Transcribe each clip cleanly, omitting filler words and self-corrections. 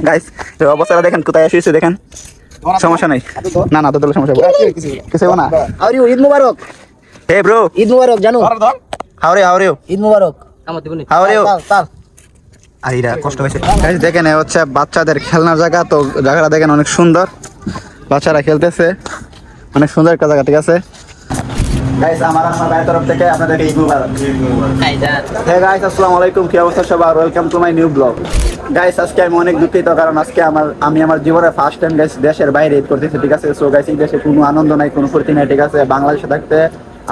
Guys তো অবস্থাটা দেখেন কোথায় এসেছে দেখেন সমস্যা নাই না না তো সমস্যা কিছু না How are you? Eid Mubarak. Hey bro Eid Mubarak, জানো? How are you Eid Mubarak. How are you তাল। আইরা কষ্ট হয়েছে গাইস দেখেন এ হচ্ছে বাচ্চাদের খেলনার জায়গা তো জায়গাটা দেখেন অনেক সুন্দর বাচ্চারা খেলতেছে অনেক সুন্দর একটা জায়গা ঠিক আছে গাইস আমার ভাইয়ের তরফ থেকে আপনাদেরকে ঈদ মুবারক হে গাইস আসসালামু আলাইকুম কি অবস্থা সবার welcome to my new blog guys আজকে আমি অনেক দুঃখিত কারণ আজকে আমি আমার জীবনে ফার্স্ট টাইম গাইস দেশের বাইরে ঈদ করতেছি ঠিক আছে সো গাইস এই দেশে কোনো আনন্দ নাই কোনো ফুর্তি নাই ঠিক আছে বাংলাদেশে থাকতে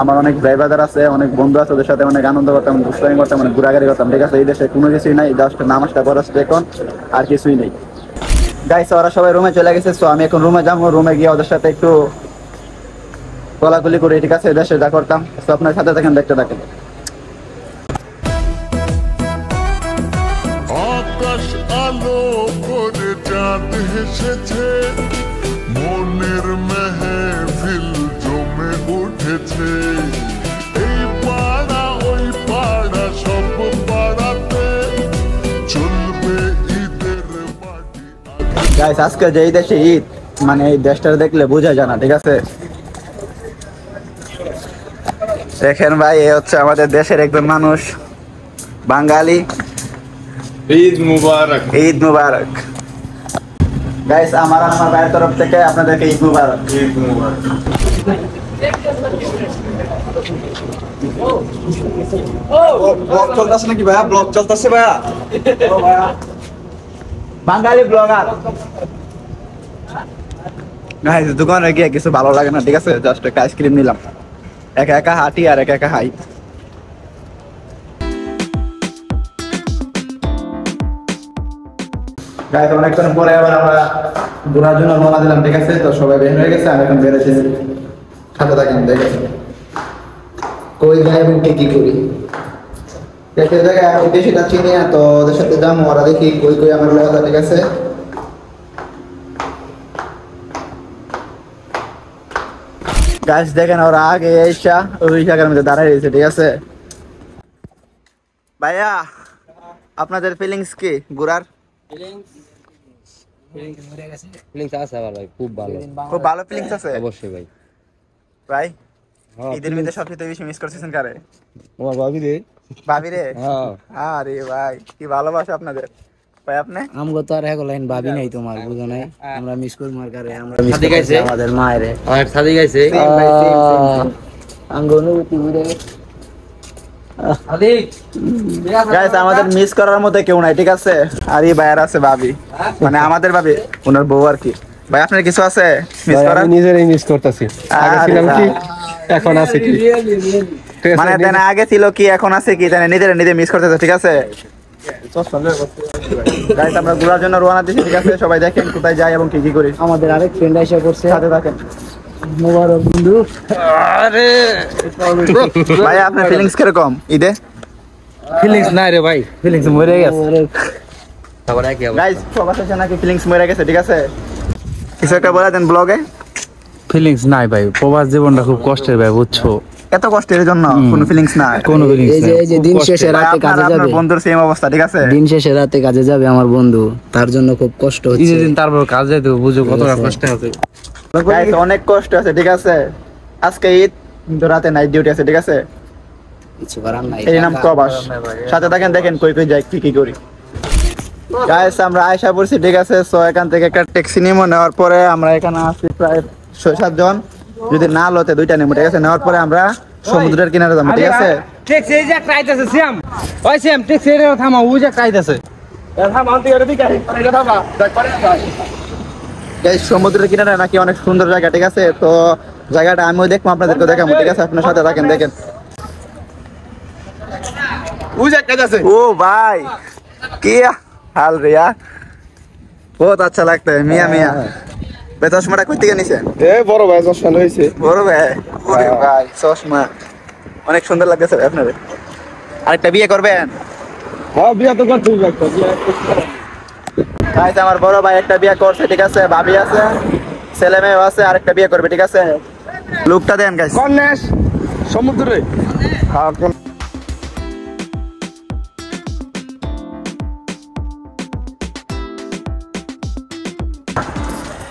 আমার অনেক ভাই ব্রাদার আছে অনেক বন্ধু আছে ওদের সাথে অনেক আনন্দ করতাম দুষ্টামি করতাম অনেক ঘোরাঘুরি করতাম ঠিক আছে এই দেশে কোনো কিছুই নাই জাস্ট নামাজটা পড়াচ্ছি এখন আর কিছুই নেই গাইস ওরা সবাই রুমে চলে গেছে সো আমি এখন রুমে যাবো রুমে গিয়ে ওদের সাথে একটু কোলাকুলি করে ঠিক আছে দেশে যা করতাম তো আপনার সাথে থাকেন দেখতে থাকেন আকাশ আলো করে চাঁদ হেসেছে মনের মেহফিল জমে উঠেছে এই পাড়া ওই পাড়া সব পাড়াতে চলবে ঈদের পার্টি গাইস আজকে যে এই দেশে ঈদ মানে এই দেশটা দেখলে বোঝা যায় না ঠিক আছে দেখেন ভাই এই হচ্ছে আমাদের দেশের একজন মানুষ বাঙালি ঈদ মুবারক ঈদ মুবারক গাইস আমার ভাইয়ের তরফ থেকে আপনাদেরকে ঈদ মুবারক ঈদ মুবারক ব্লগ চলতেছে নাকি ভাইয়া ব্লগ চলতেছে ভাইয়া বাঙালি ব্লগার গাইস দোকানে গিয়ে কিছু ভালো লাগে না ঠিক আছে জাস্ট একটা আইসক্রিম নিলাম একা একা হাঁটি আর একা একা হাই গাইস অনেকক্ষণ পরে আবার আমরা ঘোরার জন্য রওনা দিলাম ঠিক আছে তো সবাই বের হয়ে গেছে আমি এখন বের হয়েছি সাথে থাকেন দেখেছি কই যাই এবং কি করি দেখে জায়গায় আমি বেশিটা চিনি না তো ওদের সাথে যাবো ওরা দেখি কই কই আমার কথা ঠিক আছে গাছ দেখেন ওরা আগে এসা ওই জায়গার মধ্যে দাঁড়ায় রয়েছে ঠিক আছে ভাইয়া আপনাদের ফিলিংস কি ঘোরার ফিলিংস আছে আবার ভাই খুব ভালো খুব ভালো ফিলিংস আছে অবশ্যই ভাই ভাই ঈদের মধ্যে সবচেয়ে বেশি মিস করতেছেন কারে তোমার ভাবি রে ভাবি রে হ্যাঁ আরে ভাই কি ভালোবাসা আপনাদের ভাই আপনি আমগো তো আর এক লাইন ভাবি নাই তোমার বুঝো নাই আমরা মিস করি মার কারে আমরা মিস করি আমাদের মায়ের আর সাদি গাইছে আমগো অনুভূতি বুঝে আদি গাইস আমাদের মিস করার মতো কেউ নাই ঠিক আছে আর এই ভাইয়ার আছে ভাবি মানে আমাদের ভাবি ওনার বউ আর কি ভাই আপনার কিছু আছে মিস করার আমি নিজেরই মিস করতেছি আগে ছিলাম কি এখন আছে কি মানে দেন আগে ছিল কি এখন আছে কি জানেন নিজে মিস করতেছে ঠিক আছে গাইস আমরা ঘোরার জন্য রওনা দিছি ঠিক আছে সবাই দেখেন কোথায় যাই এবং কি করি আমাদের আরেক ফ্রেন্ড এসে পড়ছে সাথে থাকেন মোবারক বন্ধু আরে ভাই আপনার ফিলিংস কিরকম ঈদে ফিলিংস নাই রে ভাই ফিলিংস মরে গেছে তারপর কি হবে গাইস সবার সাথে নাকি ফিলিংস মরে গেছে ঠিক আছে কিছু একটা বলে দেন ব্লগে ফিলিংস নাই ভাই প্রবাস জীবনটা খুব কষ্টের ভাই বুঝছো এত কষ্টের জন্য কোনো ফিলিংস নাই কোনো ফিলিংস এই যে দিন শেষে রাতে কাজে যাবে আপনার বন্ধুর সেম অবস্থা ঠিক আছে দিন শেষে রাতে কাজে যাবে আমার বন্ধু তার জন্য খুব কষ্ট হচ্ছে ঈদের দিন তারপর কাজ যাইতে বুঝো কতটা কষ্ট আছে গাইস অনেক কষ্ট আছে ঠিক আছে আজকে ঈদ কিন্তু রাতে নাইট ডিউটি আছে ঠিক আছে কিছু করার নাই এই নাম প্রবাস সাথে থাকেন দেখেন কই কই যাই কি করি গাইস আমরা আয়শা পড়ছি ঠিক আছে সো এখান থেকে একটা ট্যাক্সি নিমো নেওয়ার পরে আমরা এখানে আসছি প্রায় 6-7 জন যদি না লতে দুইটা নেবো ঠিক আছে নেওয়ার পরে আমরা সমুদ্রের কিনারে যাবো ঠিক আছে ট্যাক্সি এই যে একটা আইতাছে সিয়াম ওই সিয়াম ট্যাক্সি এর থামা ওই যে একটা আইতাছে গাইস সমুদ্রের কিনারে নাকি অনেক সুন্দর জায়গা ঠিক আছে তো জায়গাটা আমিও দেখবো আপনাদেরকে দেখাবো ঠিক আছে আপনার সাথে থাকেন দেখেন ओ भाई क्या हाल रे यार बहुत अच्छा लगता है मियां मियां বে চশমাটা কই থেকে নিছেন এ বড় ভাই চশমা লইছে বড় ভাই ওরে ভাই চশমা অনেক সুন্দর লাগতেছে আপনাদের আরেকটা বিয়ে করবেন হ্যাঁ বিয়া তো করতে হবে একটা বিয়া গাইস আমার বড় ভাই একটা বিয়ে করছে ঠিক আছে ভাবি আছে ছেলে মেয়ে আছে আরেকটা বিয়ে করবে ঠিক আছে লুকটা দেন গাইস কন্যাস সমুদ্রে হ্যাঁ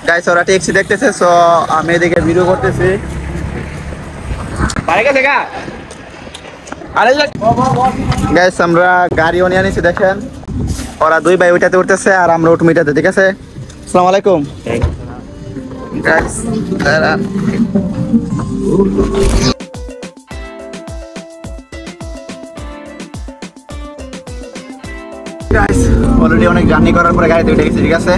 গাইস ওরা ট্যাক্সি দেখতেছে, সো আমি এদিকে ভিডিও করতেছি। গাইস আমরা গাড়িও নিয়ে নিয়েছি, দেখেন ওরা দুই ভাই ওইটাতে উঠতেছে আর আমরা উঠবো এটাতে, ঠিক আছে? আসসালামু আলাইকুম গাইস। গাইস অলরেডি অনেক জার্নি করার পরে গাড়িতে উঠে গেছি, ঠিক আছে?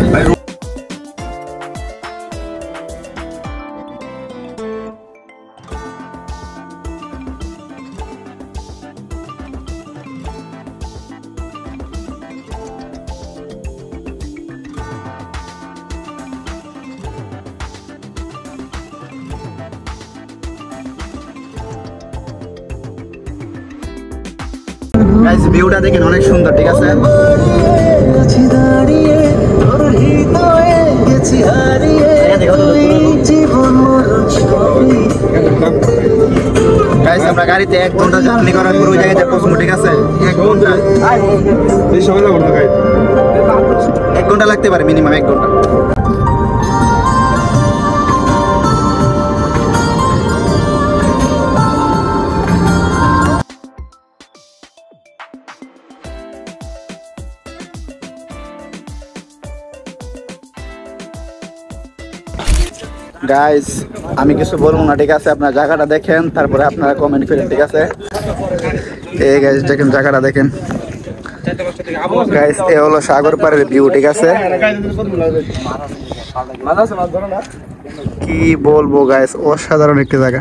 গাইস ভিউটা দেখেন অনেক সুন্দর, ঠিক আছে? গাইস আমরা গাড়িতে 1 ঘন্টা জার্নি করার পর ওই জায়গাতে পৌঁছবো, ঠিক আছে? 1 ঘন্টা, 1 ঘন্টা লাগতে পারে, মিনিমাম 1 ঘন্টা। গাইস আমি কিছু বলবো না, ঠিক আছে? আপনারা জায়গাটা দেখেন, তারপরে আপনারা কমেন্ট করেন, ঠিক আছে? এই গাইস দেখেন জায়গাটা দেখেন গাইস, এ হলো সাগর পাড়ের ভিউ, ঠিক আছে? কি বলবো গাইস, অসাধারণ একটা জায়গা।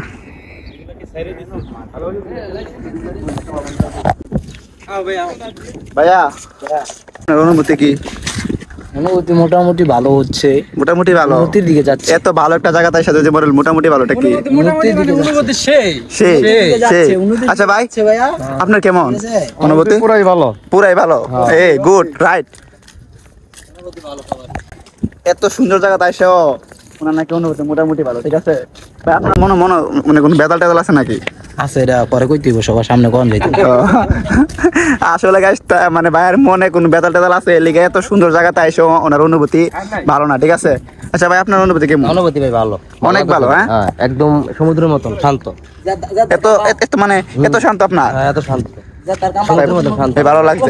ভাইয়া আপনার অনুভূতি কি? অনুভূতি মোটামুটি ভালো হচ্ছে, মোটামুটি ভালো, উন্নতির দিকে যাচ্ছে। এত ভালো একটা জায়গা তাই সাথে যে বলেন মোটামুটি ভালোটা কি? সেই। আচ্ছা ভাই আপনার কেমন অনুভূতি? পুরাই ভালো। পুরাই ভালো, এই গুড রাইট। এত সুন্দর জায়গা তাই সেও ওনার নাকি অনুভূতি মোটামুটি ভালো, ঠিক আছে? ভাই আপনার মনে মানে কোনো বেদাল টেদাল আছে নাকি? আছে, এটা পরে কই দিব, সবার সামনে কোন যাইতে। আসলে গাইস মানে ভাইয়ের মনে কোনো বেদাল টেদাল আছে, এর লিগে এত সুন্দর জায়গা তাই সেও ওনার অনুভূতি ভালো না, ঠিক আছে? আচ্ছা ভাই আপনার অনুভূতি কেমন? অনুভূতি ভাই ভালো, অনেক ভালো। হ্যাঁ একদম সমুদ্রের মতন শান্ত। এত মানে এত শান্ত আপনার? এত শান্ত, সমুদ্রের মতন শান্ত। ভাই ভালো লাগছে।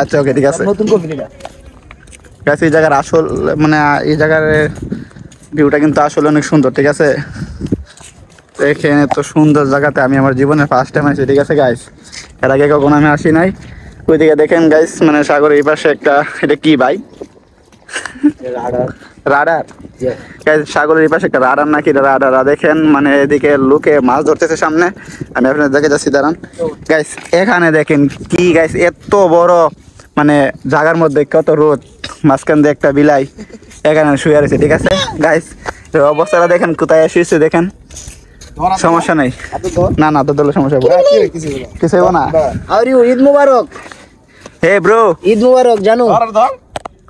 আচ্ছা ওকে ঠিক আছে। গাইস এই জায়গার আসল মানে এই জায়গার ভিউটা কিন্তু আসলে অনেক সুন্দর, ঠিক আছে? দেখেন এত সুন্দর জায়গাতে আমি আমার জীবনে ফার্স্ট টাইম আসছি, ঠিক আছে গাইস? এর আগে কখনো আমি আসি নাই। ওইদিকে দেখেন গাইস, মানে সাগরের এই পাশে একটা, এটা কি ভাই? রাডার। গাইস সাগরের এই পাশে একটা রাডার নাকি রাডার, দেখেন মানে এদিকে লোকে মাছ ধরতেছে সামনে, আমি আপনাদের দেখে যাচ্ছি, দাঁড়ান গাইস। এখানে দেখেন কি গাইস, এত বড় মানে জায়গার মধ্যে কত রোদ, মাঝখান দিয়ে একটা বিলাই এখানে শুয়ে রয়েছে, ঠিক আছে গাইস? অবস্থাটা দেখেন কোথায় শুয়েছে, দেখেন। সমস্যা নাই, না না তো দলে সমস্যা কিছু হইব না। ঈদ মুবারক। হে ব্রো, ঈদ মুবারক জানো।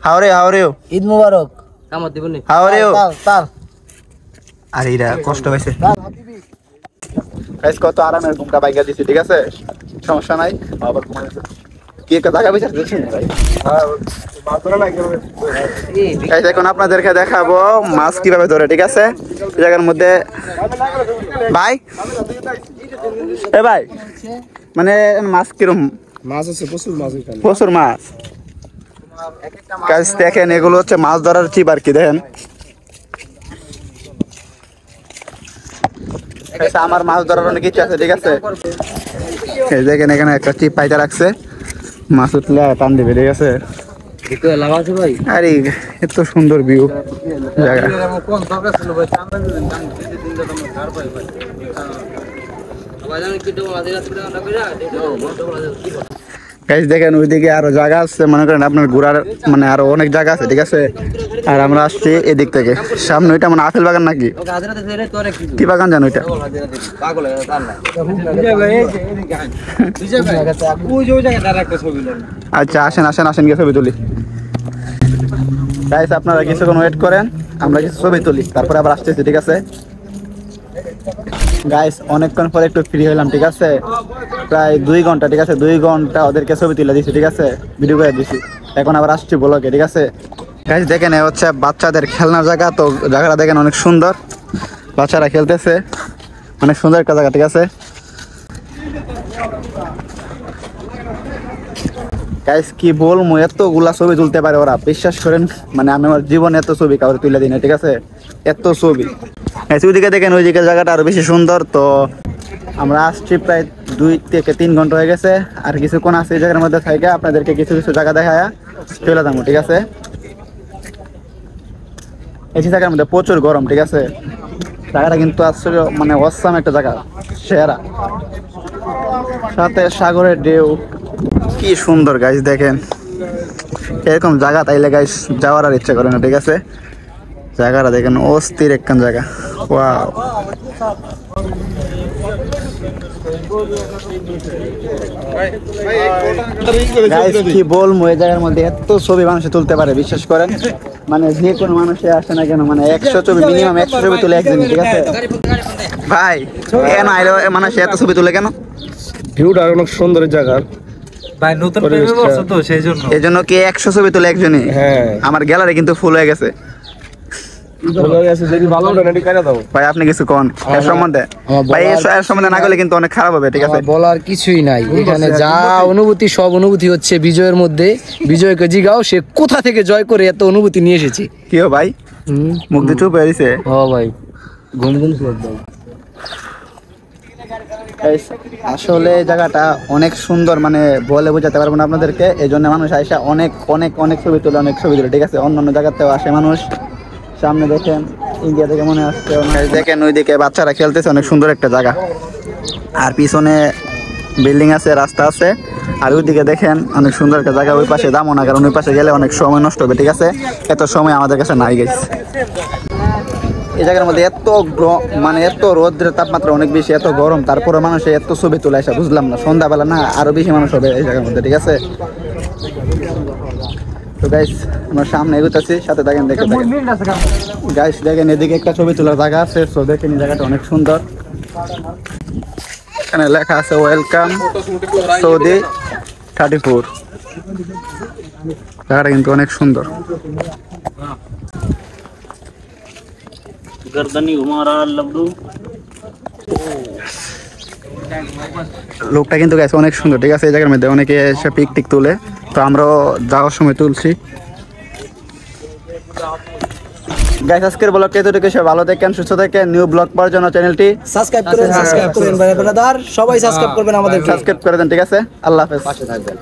How are you? ঈদ মুবারক। কামত দিবনি। How are you? তাল। আরে এরা কষ্ট হয়েছে গাইস, কত আরামের ঘুমটা বাইকা দিছি, ঠিক আছে? সমস্যা নাই, আবার ঘুমাইছে কি একটা জায়গা বিচার দেখছেন ভাই? গাইস এখন আপনাদেরকে দেখাবো মাছ কিভাবে ধরে, ঠিক আছে? এই জায়গার মধ্যে ভাই, এ ভাই মানে মাছ কিরম? মাছ আছে প্রচুর মাছ এখানে। প্রচুর মাছ গাইস, দেখেন এগুলো হচ্ছে মাছ ধরার চিপ আর কি, দেখেন। আমার মাছ ধরার অনেক ইচ্ছা আছে, ঠিক আছে? এই দেখেন এখানে একটা চিপ পাইতে রাখছে, মাছ উঠলে টান দিবে, ঠিক আছে? আরে এত সুন্দর ভিউ জায়গা। গাইস দেখেন ওইদিকে আরো জায়গা আছে, মনে করেন আপনার ঘোরার মানে আরো অনেক জায়গা আছে, ঠিক আছে? আর আমরা আসছি এদিক থেকে, সামনে ওইটা মানে আপেল বাগান নাকি কি বাগান জানো ওইটা? আচ্ছা আসেন আসেন আসেন, গিয়ে ছবি তুলি। গাইস আপনারা কিছুক্ষণ ওয়েট করেন, আমরা কিছু ছবি তুলি, তারপরে আবার আসতেছি, ঠিক আছে? গাইস অনেকক্ষণ পরে একটু ফ্রি হলাম, ঠিক আছে? প্রায় 2 ঘন্টা, ঠিক আছে? 2 ঘন্টা ওদেরকে ছবি তুলে দিছি, ঠিক আছে? ভিডিও করে দিছি, এখন আবার আসছি ব্লগে, ঠিক আছে? গাইস দেখেন এ হচ্ছে বাচ্চাদের খেলনার জায়গা, তো জায়গাটা দেখেন অনেক সুন্দর, বাচ্চারা খেলতেছে, অনেক সুন্দর একটা জায়গা, ঠিক আছে গাইস। কি বলবো, এতগুলা ছবি তুলতে পারে ওরা, বিশ্বাস করেন, মানে আমি আমার জীবনে এত ছবি কাউরে তুলে দিই না, ঠিক আছে, এত ছবি গাইস। ওইদিকে দেখেন, ওই দিকের জায়গাটা আরো বেশি সুন্দর। তো আমরা আসছি প্রায় 2 থেকে 3 ঘন্টা হয়ে গেছে, আর কিছুক্ষণ আছে এই জায়গার মধ্যে থেকে আপনাদেরকে কিছু কিছু জায়গা দেখায় চলে যাবো, ঠিক আছে। এই জায়গার মধ্যে প্রচুর গরম, ঠিক আছে, জায়গাটা কিন্তু আসলে মানে অসাম একটা জায়গা, সেরা, সাথে সাগরের ঢেউ, কি সুন্দর গাইস। দেখেন এরকম জায়গা তাইলে গাইস যাওয়ার আর ইচ্ছা করে না, ঠিক আছে। জায়গাটা দেখেন অস্থির একখান জায়গা, ওয়াও। গাইস কি বলবো, এই জায়গার মধ্যে এত ছবি মানুষে তুলতে পারে, বিশ্বাস করেন, মানে যে কোনো মানুষে আসে না কেন, মানে 100 ছবি মিনিমাম 100 ছবি তুলে একদিন, ঠিক আছে ভাই। কেন আইলো মানুষ এত ছবি তুলে কেন? ভিউটা অনেক সুন্দর জায়গা ভাই, নতুন প্রেমে পড়ছো তো সেই জন্য। এই জন্য কি 100 ছবি তুলে একজনই? হ্যাঁ আমার গ্যালারি কিন্তু ফুল হয়ে গেছে যদি ভালো না এটি কেন দাও ভাই। আপনি কিছু কোন এর সম্বন্ধে? ভাই এর সম্বন্ধে না করলে কিন্তু অনেক খারাপ হবে, ঠিক আছে। আমার বলার কিছুই নাই, এখানে যা অনুভূতি সব অনুভূতি হচ্ছে বিজয়ের মধ্যে। বিজয়কে জিগাও সে কোথা থেকে জয় করে এত অনুভূতি নিয়ে এসেছে। কি হো ভাই, মুখ দিয়ে চুপ হয়ে দিছে? ও ভাই, ঘুম ঘুম করে দাও। Guys, আসলে এই জায়গাটা অনেক সুন্দর, মানে বলে বোঝাতে পারবো না আপনাদেরকে। এই জন্য মানুষ আইসা অনেক অনেক অনেক ছবি তোলে, অনেক ছবি তোলে, ঠিক আছে। অন্য অন্য জায়গাতেও আসে মানুষ। সামনে দেখেন ইন্ডিয়া থেকে মনে আসছে, দেখেন ওইদিকে বাচ্চারা খেলতেছে, অনেক সুন্দর একটা জায়গা। আর পিছনে বিল্ডিং আছে, রাস্তা আছে। আর ওইদিকে দেখেন অনেক সুন্দর একটা জায়গা, ওই পাশে যাবো না, কারণ ওই পাশে গেলে অনেক সময় নষ্ট হবে, ঠিক আছে। এত সময় আমাদের কাছে নাই গেছে। এই জায়গার মধ্যে এত মানে এত রোদ্রের তাপমাত্রা অনেক বেশি, এত গরম, তারপরে মানুষে এত ছবি তুলে আসা, বুঝলাম না। সন্ধ্যাবেলা না আরো বেশি মানুষ হবে এই জায়গার মধ্যে, ঠিক আছে। তো গাইস আমরা সামনে এগোতেছি, সাথে দেখেন, দেখেন গাইস, দেখেন এদিকে একটা ছবি তোলার জায়গা আছে। তো দেখেন এই জায়গাটা অনেক সুন্দর, এখানে লেখা আছে ওয়েলকাম সৌদি 34। জায়গাটা কিন্তু অনেক সুন্দর। লোকটা কিন্তু গেছে অনেক সুন্দর, ঠিক আছে। এই জায়গার মধ্যে অনেকে এসে পিক টিক তুলে, তো আমরাও যাওয়ার সময় তুলছি। গাইস আজকের ব্লগটা এতটুকু, সবাই ভালো থাকেন, সুস্থ থাকেন। নিউ ব্লগ পাওয়ার জন্য চ্যানেলটি সাবস্ক্রাইব করেন ভাই ব্রাদার, সবাই সাবস্ক্রাইব করবেন, আমাদের সাবস্ক্রাইব করে দেন, ঠিক আছে। আল্লাহ হাফেজ। পাশে থাকবেন।